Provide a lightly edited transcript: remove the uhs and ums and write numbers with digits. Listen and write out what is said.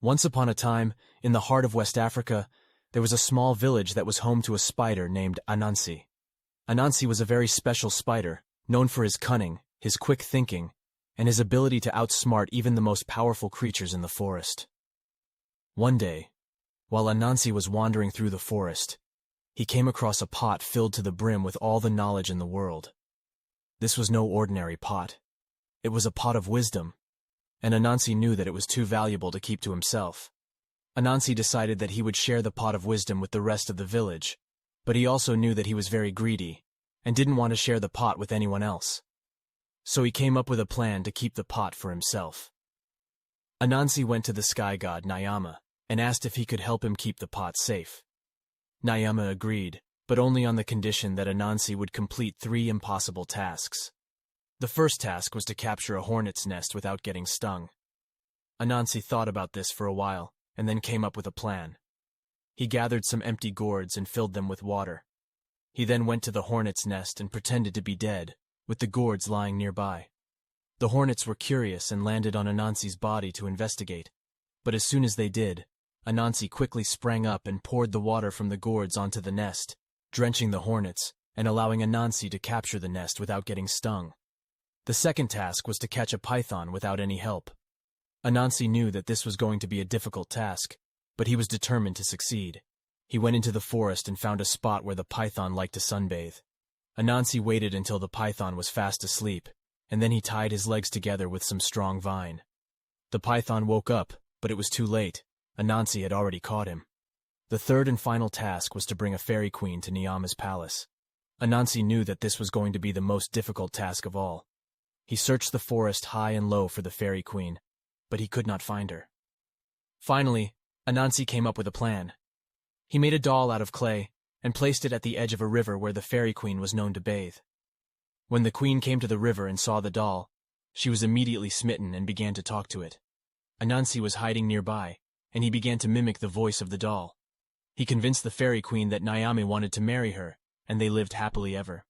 Once upon a time, in the heart of West Africa, there was a small village that was home to a spider named Anansi. Anansi was a very special spider, known for his cunning, his quick thinking, and his ability to outsmart even the most powerful creatures in the forest. One day, while Anansi was wandering through the forest, he came across a pot filled to the brim with all the knowledge in the world. This was no ordinary pot. It was a pot of wisdom, and Anansi knew that it was too valuable to keep to himself. Anansi decided that he would share the pot of wisdom with the rest of the village, but he also knew that he was very greedy, and didn't want to share the pot with anyone else. So he came up with a plan to keep the pot for himself. Anansi went to the sky god Nyama and asked if he could help him keep the pot safe. Nyama agreed, but only on the condition that Anansi would complete 3 impossible tasks. The first task was to capture a hornet's nest without getting stung. Anansi thought about this for a while, and then came up with a plan. He gathered some empty gourds and filled them with water. He then went to the hornet's nest and pretended to be dead, with the gourds lying nearby. The hornets were curious and landed on Anansi's body to investigate, but as soon as they did, Anansi quickly sprang up and poured the water from the gourds onto the nest, drenching the hornets and allowing Anansi to capture the nest without getting stung. The second task was to catch a python without any help. Anansi knew that this was going to be a difficult task, but he was determined to succeed. He went into the forest and found a spot where the python liked to sunbathe. Anansi waited until the python was fast asleep, and then he tied his legs together with some strong vine. The python woke up, but it was too late. Anansi had already caught him. The third and final task was to bring a fairy queen to Nyama's palace. Anansi knew that this was going to be the most difficult task of all. He searched the forest high and low for the fairy queen, but he could not find her. Finally, Anansi came up with a plan. He made a doll out of clay and placed it at the edge of a river where the fairy queen was known to bathe. When the queen came to the river and saw the doll, she was immediately smitten and began to talk to it. Anansi was hiding nearby, and he began to mimic the voice of the doll. He convinced the fairy queen that Nyame wanted to marry her, and they lived happily ever